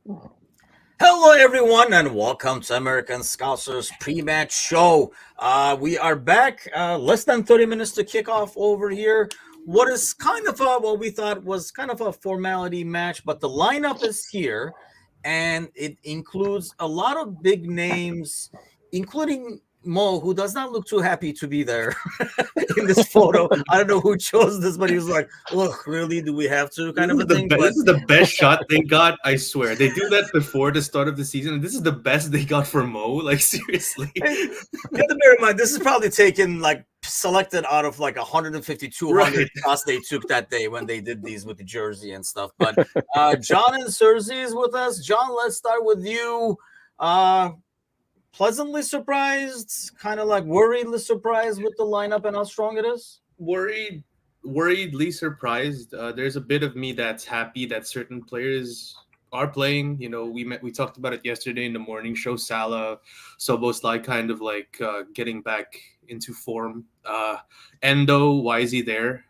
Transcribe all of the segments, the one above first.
Hello, everyone, and welcome to American Scouser's pre-match show. We are back, less than 30 minutes to kick off over here. What is kind of what we thought was kind of a formality match, but the lineup is here, and it includes a lot of big names, including Mo, who does not look too happy to be there in this photo. I don't know who chose this, but he was like, "Look, really? Do we have to?" This kind of is a the thing. best. But This is the best shot they got. I swear, they do that before the start of the season, and this is the best they got for Mo. Like seriously, And you have to bear in mind, this is probably taken like selected out of like 150, 200 right? shots they took that day when they did these with the jersey and stuff. But John and Cersei is with us. John, let's start with you. Uh, Pleasantly surprised, kind of like worriedly surprised with the lineup and how strong it is. Worried, worriedly surprised. There's a bit of me that's happy that certain players are playing. We talked about it yesterday in the morning show. Salah, Soboslai, kind of like getting back into form. Endo, why is he there?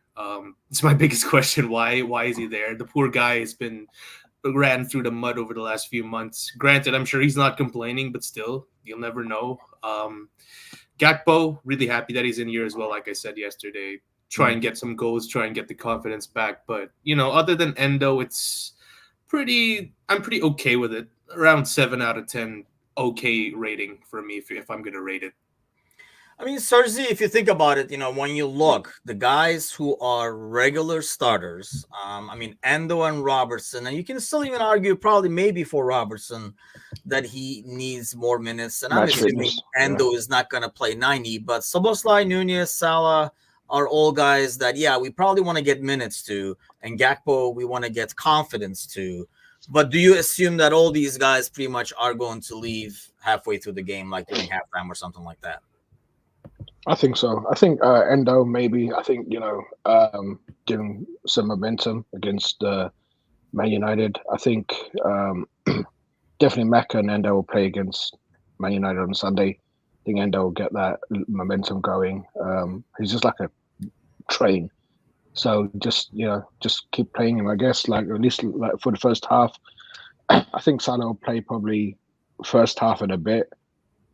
It's my biggest question. Why is he there? The poor guy has been ran through the mud over the last few months. Granted, I'm sure he's not complaining, but still, you'll never know. Gakpo, really happy that he's in here as well. Like I said yesterday, try and get some goals, try and get the confidence back. But other than Endo, it's I'm pretty okay with it. Around 7 out of 10, okay rating for me if I'm gonna rate it. I mean, Cersei, if you think about it, when you look, the guys who are regular starters, I mean, Endo and Robertson, and you can still even argue probably maybe for Robertson that he needs more minutes. And I'm Match assuming fitness. Yeah. Endo is not going to play 90, but Soboslai, Nunez, Salah are all guys that, yeah, we probably want to get minutes to, and Gakpo, we want to get confidence to. But do you assume that all these guys pretty much are going to leave halfway through the game, like during halftime or something like that? I think so. I think Endo maybe. I think giving some momentum against Man United. I think definitely Mecca and Endo will play against Man United on Sunday. I think Endo will get that momentum going. He's just like a train. So just keep playing him. I guess like at least like for the first half. I think Salah will play probably first half and a bit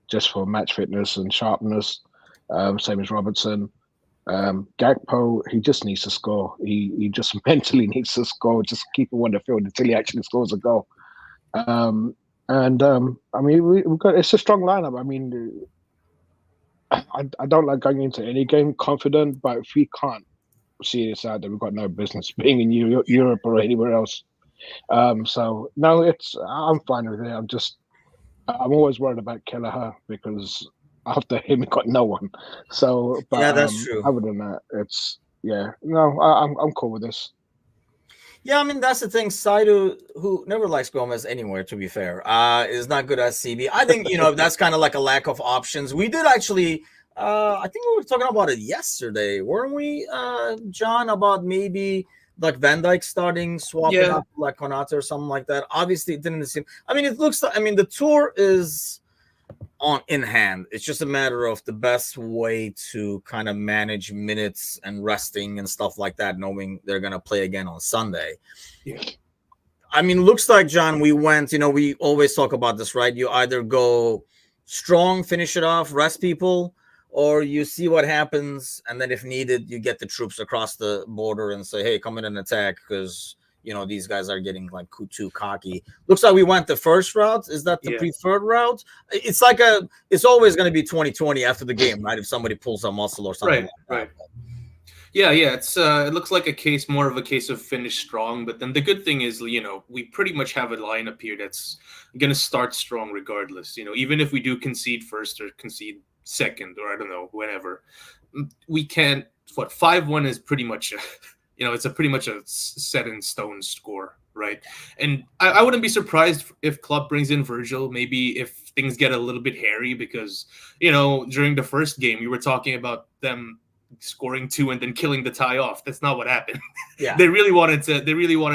just for match fitness and sharpness. Same as Robertson. Gakpo, he just needs to score. He just mentally needs to score. Just keep him on the field until he actually scores a goal. I mean, we've got it's a strong lineup. I mean, I don't like going into any game confident, but if we can't see this out, then we've got no business being in Europe or anywhere else. So no, I'm fine with it. I'm always worried about Kelleher because after him, we got no one. So, Yeah, but that's true. other than that, I'm cool with this. Yeah, I mean that's the thing. Saidu, who never likes Gomez anywhere, to be fair, is not good at CB. I think that's kind of like a lack of options. We did actually. I think we were talking about it yesterday, weren't we, John? About maybe like Van Dijk starting, swapping Yeah, out like Konate or something like that. Obviously, it didn't seem. I mean, it looks like. I mean, the tour is on in hand. It's just a matter of the best way to kind of manage minutes and resting and stuff like that, knowing they're gonna play again on Sunday. yeah. I mean, looks like John, we went, we always talk about this, right? You either go strong, finish it off, rest people, or you see what happens, and then if needed, you get the troops across the border and say, hey, come in and attack because these guys are getting like too cocky. Looks like we went the first route. Is that the Yeah. preferred route? It's like it's always going to be 2020 after the game, right? If somebody pulls a muscle or something Right, like right. that. Yeah, yeah. It looks like more of a case of finish strong. But then the good thing is, we pretty much have a lineup here that's gonna start strong regardless. Even if we do concede first or concede second or I don't know, whenever, we can't. What 5-1 is pretty much, it's a pretty much a set in stone score, right? And I wouldn't be surprised if Klopp brings in Virgil. Maybe if things get a little bit hairy because during the first game you were talking about them scoring two and then killing the tie off. That's not what happened. Yeah. They really wanted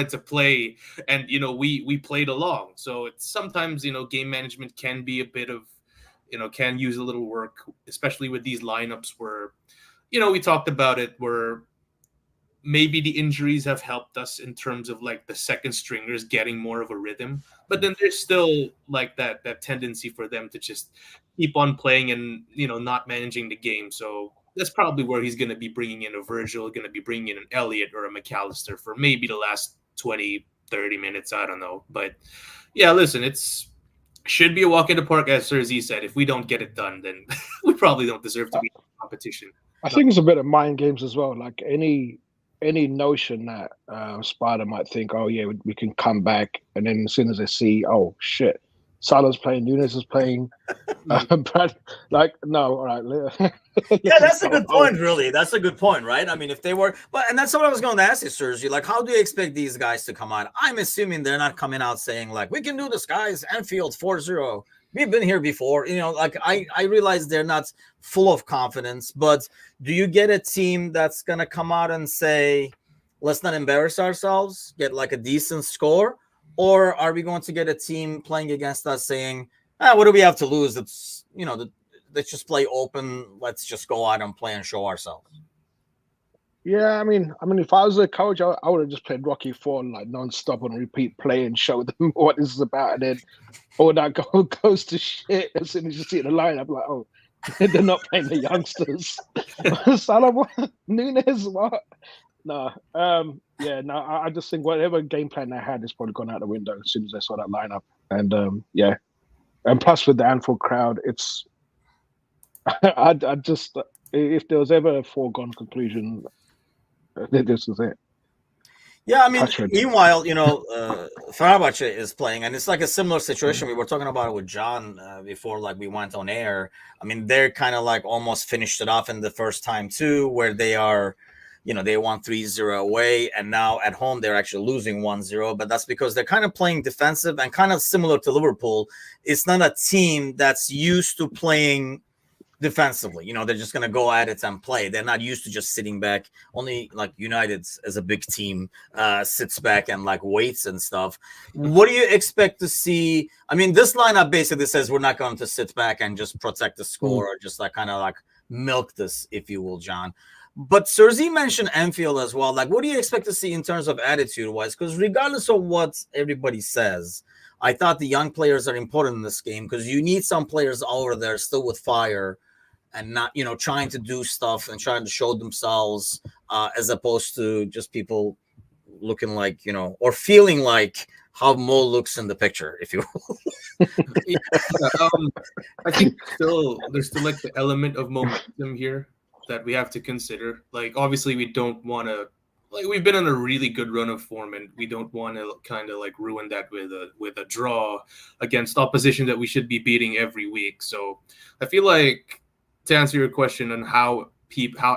to play, and we played along. So it's sometimes game management can be a bit of can use a little work, especially with these lineups where we talked about it where maybe the injuries have helped us in terms of like the second stringers getting more of a rhythm, but then there's still like that tendency for them to just keep on playing and not managing the game. So that's probably where he's going to be bringing in a Virgil, going to be bringing in an Elliott or a McAllister for maybe the last 20-30 minutes. I don't know, but yeah, listen, it's should be a walk in the park, as Sir Z said. If we don't get it done, then we probably don't deserve to be in the competition. I think it's a bit of mind games as well. Like any notion that Sparta might think, oh yeah, we can come back, and then as soon as they see, oh shit, Salah's playing, Nunez is playing, Brad, like no, all right. Yeah, that's a good point. Really, that's a good point, right? I mean, if they were, and that's what I was going to ask you, Sergi. Like, how do you expect these guys to come out? I'm assuming they're not coming out saying like, we can do this, guys. Anfield 4-0. We've been here before, like I realize they're not full of confidence, but do you get a team that's going to come out and say, let's not embarrass ourselves, get like a decent score? Or are we going to get a team playing against us saying, what do we have to lose? It's, let's just play open. Let's just go out and play and show ourselves. Yeah, I mean, if I was a coach, I would have just played Rocky 4 like non-stop and repeat play and show them what this is about. And then all that goes to shit as soon as you see the lineup. Like, oh, they're not playing the youngsters. Salah, what? Nunez, what? No, I just think whatever game plan they had is probably gone out the window as soon as they saw that lineup. And and plus with the Anfield crowd, it's I just if there was ever a foregone conclusion, this is it. Yeah, I mean, meanwhile, Fenerbahce is playing, and it's like a similar situation. We were talking about it with John before, like we went on air. I mean, they're kind of like almost finished it off in the first time too, where they are, they won 3-0 away, and now at home they're actually losing 1-0. But that's because they're kind of playing defensive and kind of similar to Liverpool. It's not a team that's used to playing defensively. They're just going to go at it and play. They're not used to just sitting back. Only like United as a big team sits back and like waits and stuff. What do you expect to see? I mean, this lineup basically says we're not going to sit back and just protect the score or just like kind of like milk this, if you will, John. But Sergi mentioned Anfield as well. Like, what do you expect to see in terms of attitude-wise? Because regardless of what everybody says, I thought the young players are important in this game because you need some players over there still with fire and not, trying to do stuff and trying to show themselves as opposed to just people looking like, or feeling like how Mo looks in the picture, if you will. I think there's still like the element of momentum here that we have to consider. Like, obviously we don't want to, like, we've been on a really good run of form and we don't want to kind of like ruin that with a draw against opposition that we should be beating every week. So I feel like, to answer your question on how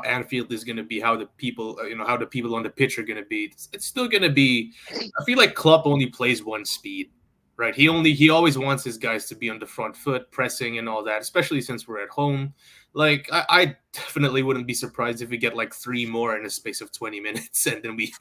Anfield is going to be, how the people on the pitch are going to be, it's still going to be. I feel like Klopp only plays one speed, right? He always wants his guys to be on the front foot, pressing and all that, especially since we're at home. Like, I definitely wouldn't be surprised if we get like 3 more in a space of 20 minutes and then we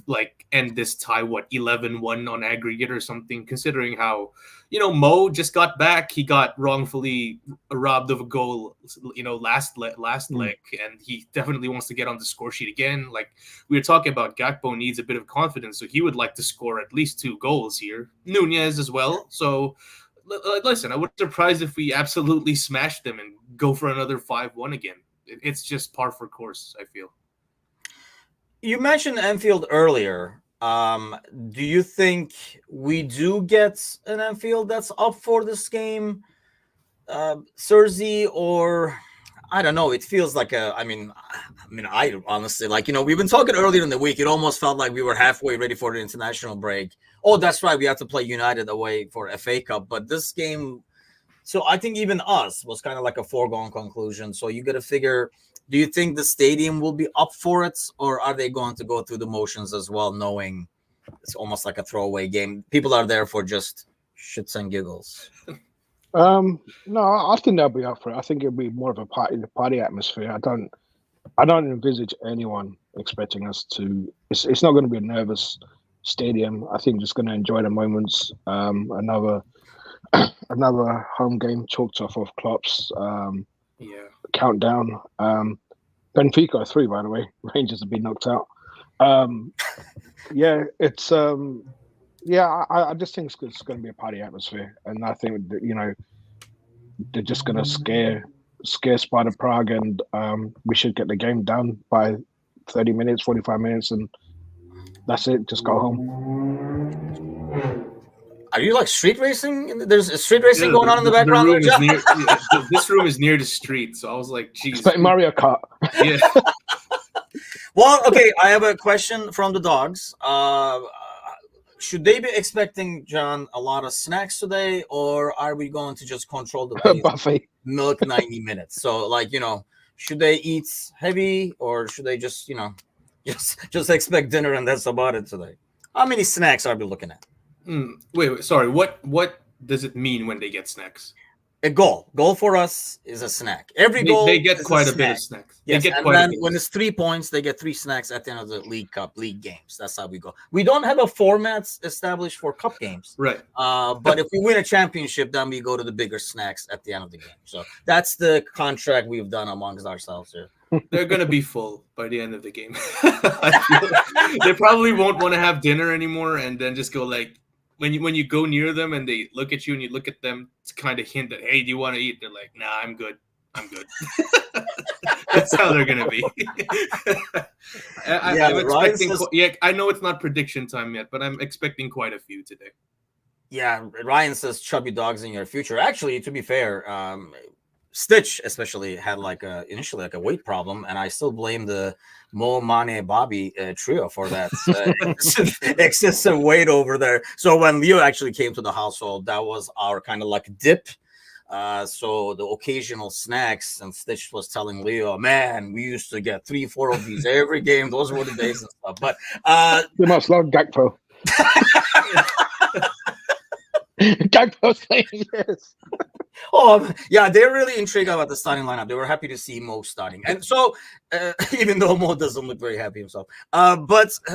like end this tie 11-1 on aggregate or something, considering how Mo just got back. He got wrongfully robbed of a goal last leg, and he definitely wants to get on the score sheet again. Like we were talking about, Gakpo needs a bit of confidence, so he would like to score at least 2 goals here. Nunez as well. So listen, I wouldn't be surprised if we absolutely smash them and go for another 5-1 again. It's just par for course, I feel. You mentioned Anfield earlier. Do you think we do get an Anfield that's up for this game, Sergi, or I don't know? It feels like I honestly, like, we've been talking earlier in the week. It almost felt like we were halfway ready for the international break. Oh, that's right. We have to play United away for FA Cup. But this game, so I think even us was kind of like a foregone conclusion. So you got to figure, do you think the stadium will be up for it, or are they going to go through the motions as well, knowing it's almost like a throwaway game? People are there for just shits and giggles. No, I think they'll be up for it. I think it'll be more of a party atmosphere. I don't envisage anyone expecting us to. It's not going to be a nervous stadium. I think just going to enjoy the moments. Another home game chalked off of Klopp's countdown. Benfica 3, by the way. Rangers have been knocked out. Yeah, it's I just think it's going to be a party atmosphere, and I think that, they're just going to scare Sparta Prague, and we should get the game done by 30 minutes, 45 minutes, and that's it. Just go home. Are you like street racing? There's street racing Yeah, going on in the the background. room is near. This room is near the street, so I was like, "Geez." It's like Mario Kart. Yeah. Well, okay. I have a question from the dogs. Should they be expecting, John, a lot of snacks today, or are we going to just control the pace? Buffet. Milk 90 minutes. So, should they eat heavy, or should they just just expect dinner and that's about it today? How many snacks are we looking at? Wait, sorry. What does it mean when they get snacks? A goal. Goal for us is a snack. Every goal they get is quite a bit of snacks. Yes, they get and quite then a bit. when it's 3 points, they get 3 snacks at the end of the league games. That's how we go. We don't have a format established for cup games, Right? But if we win a championship, then we go to the bigger snacks at the end of the game. So that's the contract we've done amongst ourselves here. They're gonna be full by the end of the game. They probably won't want to have dinner anymore, and then just go like. When you go near them and they look at you and you look at them, it's kind of hint that, hey, do you want to eat? They're like, nah, I'm good. That's how they're gonna be. I'm expecting. I know it's not prediction time yet, but I'm expecting quite a few today. Yeah, Ryan says chubby dogs in your future. Actually, to be fair, Stitch especially had initially a weight problem, and I still blame the Mo, Mane, Bobby trio for that excessive weight over there. So when Leo actually came to the household, that was our kind of like dip. So the occasional snacks, and Stitch was telling Leo, man, we used to get 3-4 of these every game. Those were the days and stuff. But you must love Gakpo. Gakpo saying yes. Oh, yeah, they're really intrigued about the starting lineup. They were happy to see Mo starting. And so, even though Mo doesn't look very happy himself.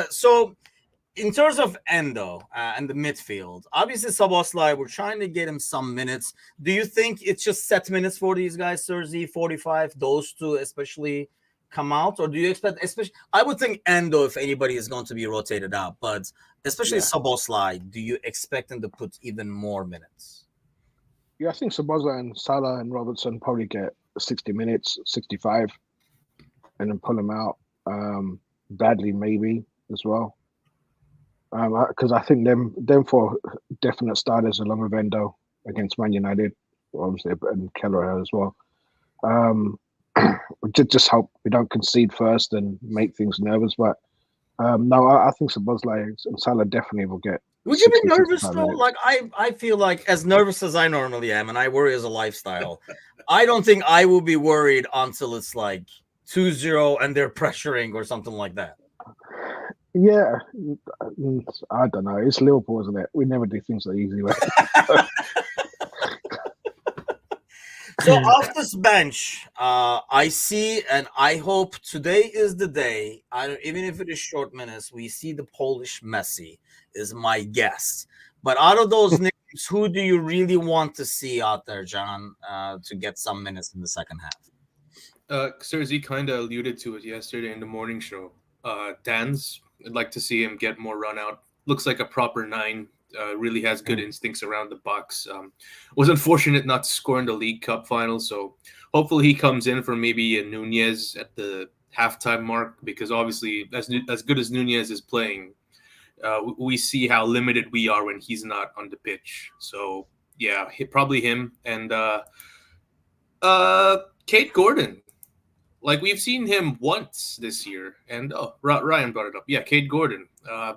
So, in terms of Endo and the midfield, obviously, Szoboszlai, we're trying to get him some minutes. Do you think it's just set minutes for these guys, Serzi, 45, those two especially come out? Or do you expect, I would think Endo, if anybody, is going to be rotated out. But especially Szoboszlai, do you expect him to put even more minutes? Yeah, I think Szoboszlai and Salah and Robertson probably get 60 minutes, 65, and then pull them out. Bradley maybe as well. Because I think them four definite starters along with Endo against Man United, obviously, and Kelleher as well. Just hope we don't concede first and make things nervous. But no, I think Szoboszlai and Salah definitely will get. Would you be nervous though? Like I feel like as nervous as I normally am, and I worry as a lifestyle. I don't think I will be worried until it's like 2-0 and they're pressuring or something like that. Yeah, I don't know. It's Liverpool, isn't it? We never do things the easy way. So off this bench, I see, and I hope today is the day. Even if it is short minutes, we see the Polish Messi is my guess. But out of those names, who do you really want to see out there, John, to get some minutes in the second half? Serzi kind of alluded to it yesterday in the morning show. Dan's, I'd like to see him get more run out. Looks like a proper 9. Really has good instincts around the box. Was unfortunate not to score in the League Cup final, so hopefully he comes in for maybe a Nunez at the halftime mark, because obviously as good as Nunez is playing, we see how limited we are when he's not on the pitch. So yeah, probably him and Kate Gordon. Like, we've seen him once this year, and Ryan brought it up. Yeah, Cade Gordon.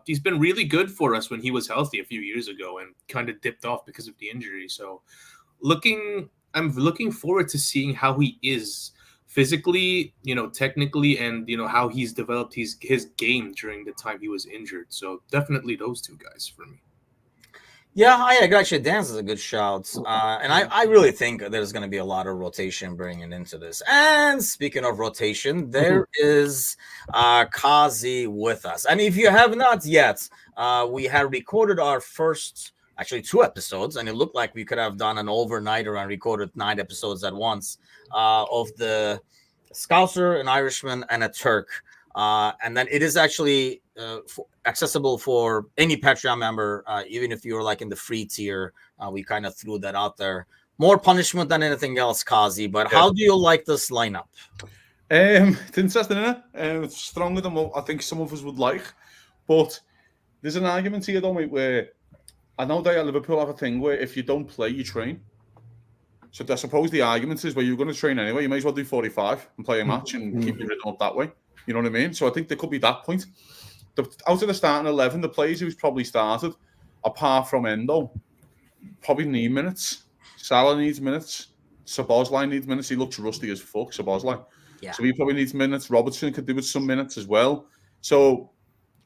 He's been really good for us when he was healthy a few years ago and kind of dipped off because of the injury. So I'm looking forward to seeing how he is physically, technically, and, how he's developed his game during the time he was injured. So definitely those two guys for me. Yeah, I got you. Dance is a good shout. And I really think there's going to be a lot of rotation bringing into this. And speaking of rotation, there is Kazi with us. And if you have not yet, we have recorded our first, actually 2 episodes, and it looked like we could have done an overnighter and recorded 9 episodes at once of the Scouser, an Irishman, and a Turk And then it is actually accessible for any Patreon member, even if you're like in the free tier. We kind of threw that out there. More punishment than anything else, Kazi. But how do you like this lineup? It's interesting, isn't it? It's stronger than what I think some of us would like. But there's an argument here, though, mate, where I know they at Liverpool have a thing where if you don't play, you train. So I suppose the argument is where you're going to train anyway, you may as well do 45 and play a match and keep your rhythm up that way. You know what I mean? So I think there could be that point. Out of the starting 11, the players who's probably started, apart from Endo, probably need minutes. Salah needs minutes. Szoboszlai needs minutes. He looks rusty as fuck, Szoboszlai. Yeah. So he probably needs minutes. Robertson could do with some minutes as well. So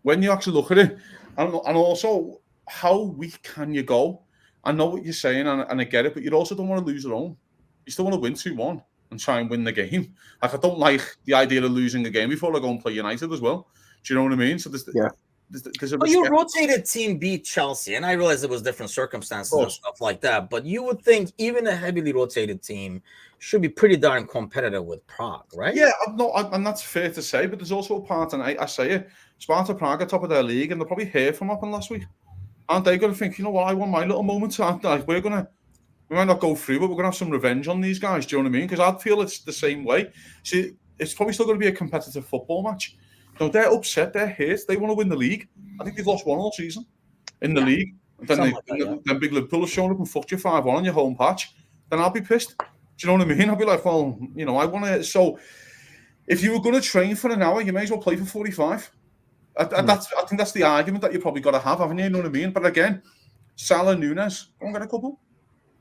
when you actually look at it, and also how weak can you go? I know what you're saying, and I get it, but you also don't want to lose your own. You still want to win 2-1 and try and win the game. Like, I don't like the idea of losing a game before I go and play United as well. Do you know what I mean? So there's a well, your rotated team beat Chelsea, and I realize it was different circumstances and stuff like that, but you would think even a heavily rotated team should be pretty darn competitive with Prague, right? Yeah, and that's fair to say, but there's also a part, and I say it, Sparta Prague are top of their league, and they'll probably hear from happened last week. Aren't they going to think, you know what, I want my little moment, aren't I? We might not go through, but we're going to have some revenge on these guys, do you know what I mean? Because I'd feel it's the same way. See, it's probably still going to be a competitive football match. No, they're upset, they're hurt, they want to win the league. I think they've lost one all season in the league. Then Big Liverpool have shown up and fucked you 5-1 on your home patch. Then I'll be pissed. Do you know what I mean? I'll be like, well, you know, I want to. So if you were going to train for an hour, you may as well play for 45. I think that's the argument that you probably got to have, haven't you? You know what I mean? But again, Salah, Nunez, go and get a couple.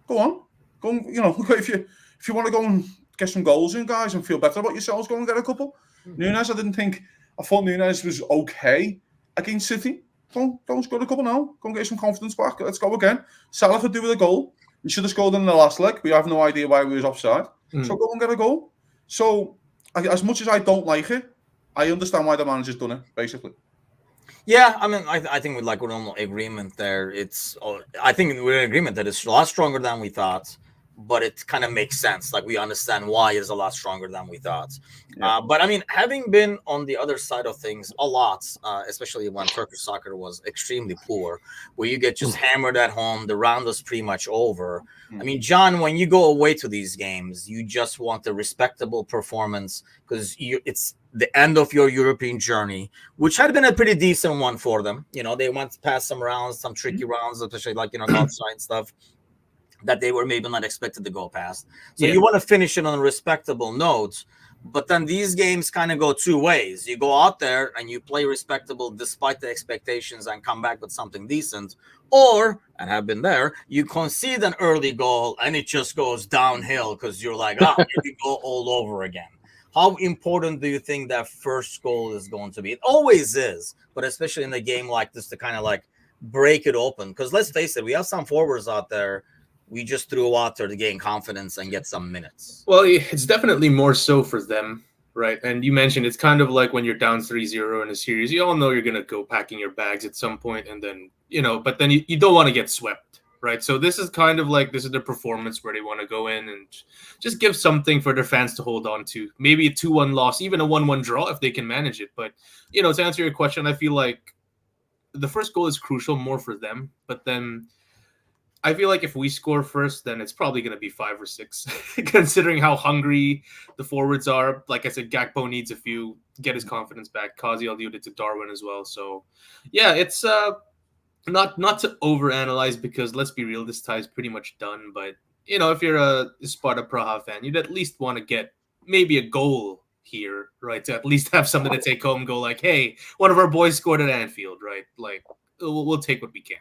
Go on. Go and, you know, if you want to go and get some goals in, guys, and feel better about yourselves, go and get a couple. Nunez, I thought Nunez was okay against City. Go and score a couple now. Go and get some confidence back. Let's go again. Salah could do with a goal. He should have scored in the last leg. We have no idea why we was offside. So go and get a goal. So as much as I don't like it, I understand why the manager's done it, basically. Yeah, I mean, I think we're in agreement there. I think we're in agreement that it's a lot stronger than we thought, but it kind of makes sense. Like, we understand why it's a lot stronger than we thought. Yeah. But I mean, having been on the other side of things a lot, especially when Turkish soccer was extremely poor, where you get just hammered at home, the round was pretty much over. I mean, John, when you go away to these games, you just want a respectable performance because it's the end of your European journey, which had been a pretty decent one for them. You know, they went past some rounds, some tricky rounds, especially like, you know, outside stuff that they were maybe not expected to go past. So you want to finish it on a respectable note. But then these games kind of go two ways. You go out there and you play respectable despite the expectations and come back with something decent. Or, and have been there, you concede an early goal and it just goes downhill because you're like, here we go all over again. How important do you think that first goal is going to be? It always is, but especially in a game like this to kind of like break it open. Because let's face it, we have some forwards out there we just threw out there to gain confidence and get some minutes. Well, it's definitely more so for them, right? And you mentioned it's kind of like when you're down 3-0 in a series, you all know you're going to go packing your bags at some point and then, you know, but then you don't want to get swept, right? So this is kind of like, this is the performance where they want to go in and just give something for their fans to hold on to. Maybe a 2-1 loss, even a 1-1 draw if they can manage it. But, you know, to answer your question, I feel like the first goal is crucial more for them, but then I feel like if we score first, then it's probably going to be 5 or 6, considering how hungry the forwards are. Like I said, Gakpo needs a few, get his confidence back. Kazi alluded to Darwin as well. So, yeah, it's not to overanalyze because, let's be real, this tie is pretty much done. But, you know, if you're a Sparta Praha fan, you'd at least want to get maybe a goal here, right? To at least have something to take home, go like, hey, one of our boys scored at Anfield, right? Like, we'll take what we can.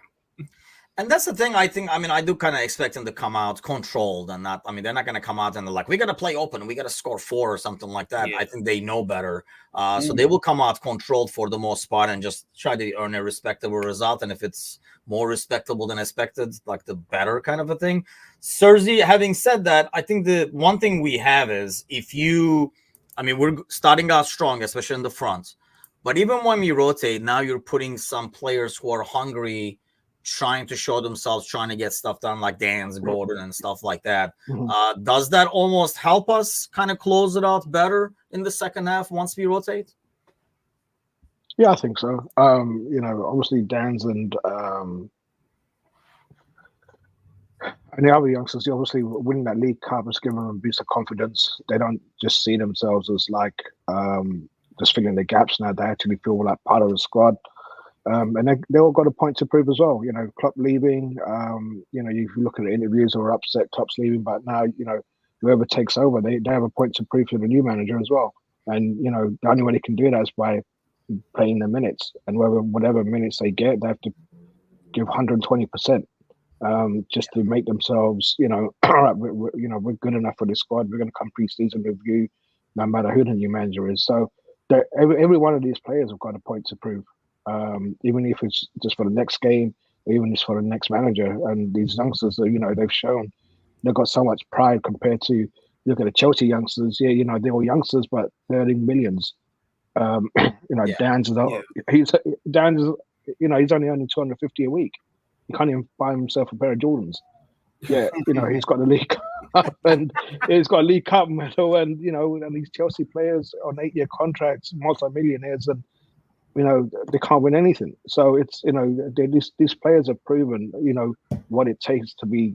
And that's the thing, I think. I mean, I do kind of expect them to come out controlled and not, I mean, they're not going to come out and they're like, we got to play open, we got to score 4 or something like that. Yeah. I think they know better. So they will come out controlled for the most part and just try to earn a respectable result. And if it's more respectable than expected, like the better kind of a thing. Sergi, having said that, I think the one thing we have is we're starting out strong, especially in the front. But even when we rotate, now you're putting some players who are hungry, trying to show themselves, trying to get stuff done, like Dan's, Gordon, and stuff like that. Does that almost help us kind of close it out better in the second half once we rotate? Yeah, I think so. Obviously Dan's and the other youngsters, obviously winning that League Cup has given them a boost of confidence. They don't just see themselves as like just filling the gaps now. They actually feel like part of the squad. And they all got a point to prove as well. Klopp leaving. You look at the interviews, or upset Klopp's leaving, but now whoever takes over, they have a point to prove to the new manager as well. And the only way they can do that is by playing the minutes, and whatever minutes they get, they have to give 120%. Just to make themselves, all right, we're good enough for this squad. We're going to come pre-season review, no matter who the new manager is. So every one of these players have got a point to prove, even if it's just for the next game, or even just for the next manager. And these youngsters, they've shown they've got so much pride compared to look at the Chelsea youngsters. Yeah, they're all youngsters, but they're earning millions. Dan's he's only earning 250 a week. He can't even buy himself a pair of Jordans. Yeah, he's got the League Cup and he's got a League Cup medal, and and these Chelsea players on 8-year contracts, multi-millionaires, and they can't win anything. So it's these players have proven what it takes to be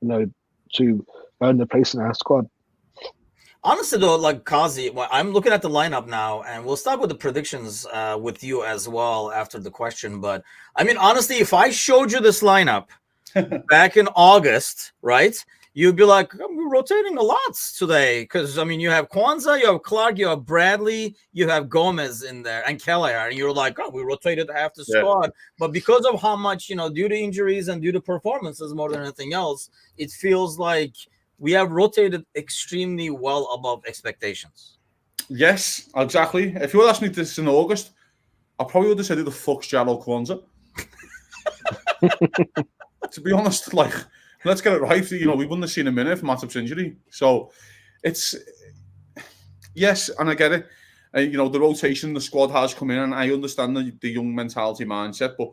to earn the place in our squad. Honestly, though, like Kazi, I'm looking at the lineup now, and we'll start with the predictions with you as well after the question. But I mean, honestly, if I showed you this lineup back in August, right, you'd be like, we're rotating a lot today. Because, I mean, you have Kwanzaa, you have Clark, you have Bradley, you have Gomez in there, and Kelleher. And you're like, we rotated half the squad. But because of how much, due to injuries and due to performances more than anything else, it feels like we have rotated extremely well above expectations. Yes, exactly. If you would ask me this in August, I probably would have said, who the fuck's Jarrell Kwanzaa? To be honest, like, let's get it right. We wouldn't have seen him in it for Matip's injury. So it's, yes, and I get it. The rotation the squad has come in, and I understand the young mentality mindset, but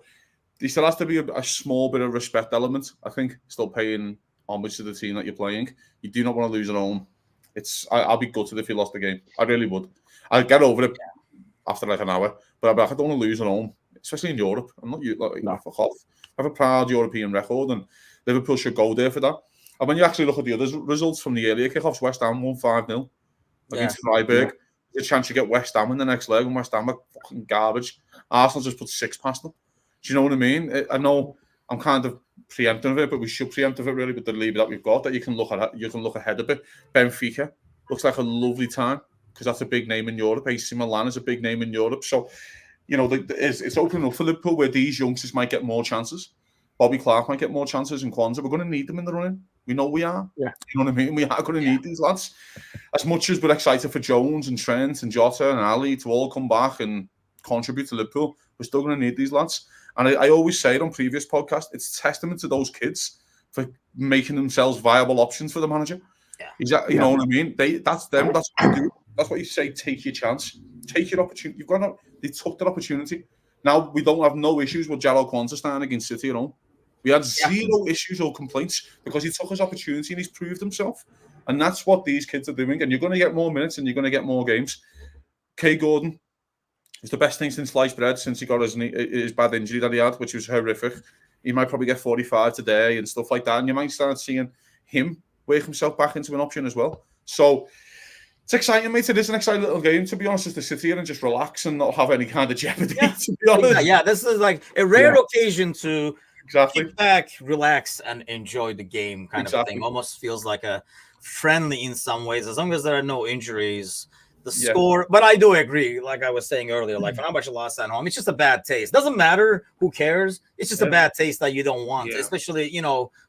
there still has to be a small bit of respect element, I think, still paying homage to the team that you're playing. You do not want to lose at home. I'll be gutted if you lost the game. I really would. I'd get over it after like an hour, but I'd be like, I don't want to lose at home, especially in Europe. I'm not no. Fuck off. I have a proud European record, and Liverpool should go there for that. And when you actually look at the other results from the earlier kickoffs, West Ham won 5-0 against Freiburg. There's a chance you get West Ham in the next leg, and West Ham are fucking garbage. Arsenal just put 6 past them. Do you know what I mean? I know I'm kind of preempting of it, but we should preempt of it really with the lead that we've got, that you can look ahead a bit. Benfica looks like a lovely time because that's a big name in Europe. AC Milan is a big name in Europe. So, it's opening up for Liverpool where these youngsters might get more chances. Bobby Clark might get more chances in Kwanzaa. We're going to need them in the running. We know we are. Yeah. You know what I mean? We are going to need these lads. As much as we're excited for Jones and Trent and Jota and Ali to all come back and contribute to Liverpool, we're still going to need these lads. And I always say it on previous podcasts, it's a testament to those kids for making themselves viable options for the manager. Yeah. Exactly, you know what I mean? That's them. That's what you do. That's what you say. Take your chance. Take your opportunity. They took that opportunity. Now we don't have no issues with Jarrell Kwanzaa starting against City at home. We had zero issues or complaints because he took his opportunity and he's proved himself. And that's what these kids are doing. And you're going to get more minutes and you're going to get more games. Kay Gordon. It's the best thing since sliced bread, since he got his bad injury that he had, which was horrific. He might probably get 45 today and stuff like that. And you might start seeing him work himself back into an option as well. So it's exciting, mate. It is an exciting little game, to be honest, just to sit here and just relax and not have any kind of jeopardy, to be honest. Yeah, this is like a rare occasion to kick back, relax, and enjoy the game kind of thing. Almost feels like a friendly in some ways, as long as there are no injuries. The score, but I do agree, like I was saying earlier, like for how much you lost at home, it's just a bad taste. Doesn't matter, who cares? It's just a bad taste that you don't want, especially,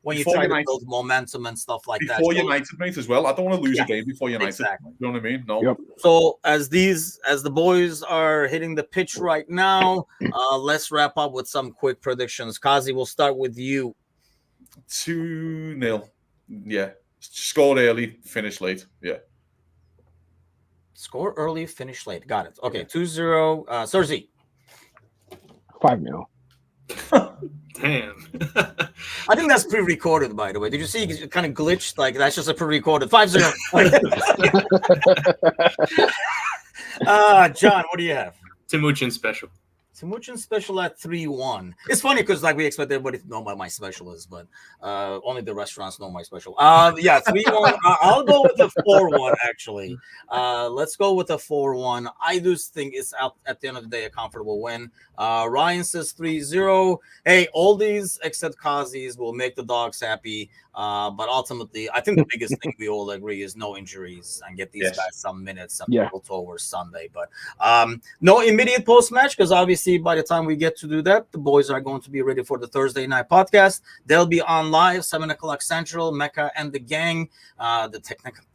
when you try to build momentum and stuff like that. Before United, mate, as well. I don't want to lose a game before United. Exactly. You know what I mean? No. Yep. So as the boys are hitting the pitch right now, let's wrap up with some quick predictions. Kazi, we'll start with you. 2-0. Yeah. Score early, finish late. Yeah. Score early, finish late. Got it. Okay, 2-0. Sergi. 5-0. Damn. I think that's pre-recorded, by the way. Did you see it kind of glitched? Like, that's just a pre-recorded. 5-0. John, what do you have? Timuchin special. Timuchin special at 3-1. It's funny because like we expect everybody to know what my special is, but only the restaurants know my special. Yeah, 3-1. I'll go with a 4-1 actually. Let's go with a 4-1. I do think it's out at the end of the day a comfortable win. Ryan says 3-0. Hey, all these except Kazi's will make the dogs happy. But ultimately, I think the biggest thing we all agree is no injuries and get these guys some minutes and people towards Sunday. But no immediate post match because obviously by the time we get to do that, the boys are going to be ready for the Thursday night podcast. They'll be on live 7:00 Central. Mecca and the gang, the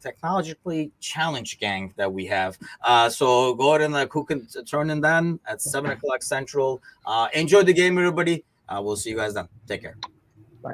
technologically challenged gang that we have. So go ahead and who can turn in then at 7:00 Central. Enjoy the game, everybody. We'll see you guys then. Take care. Bye.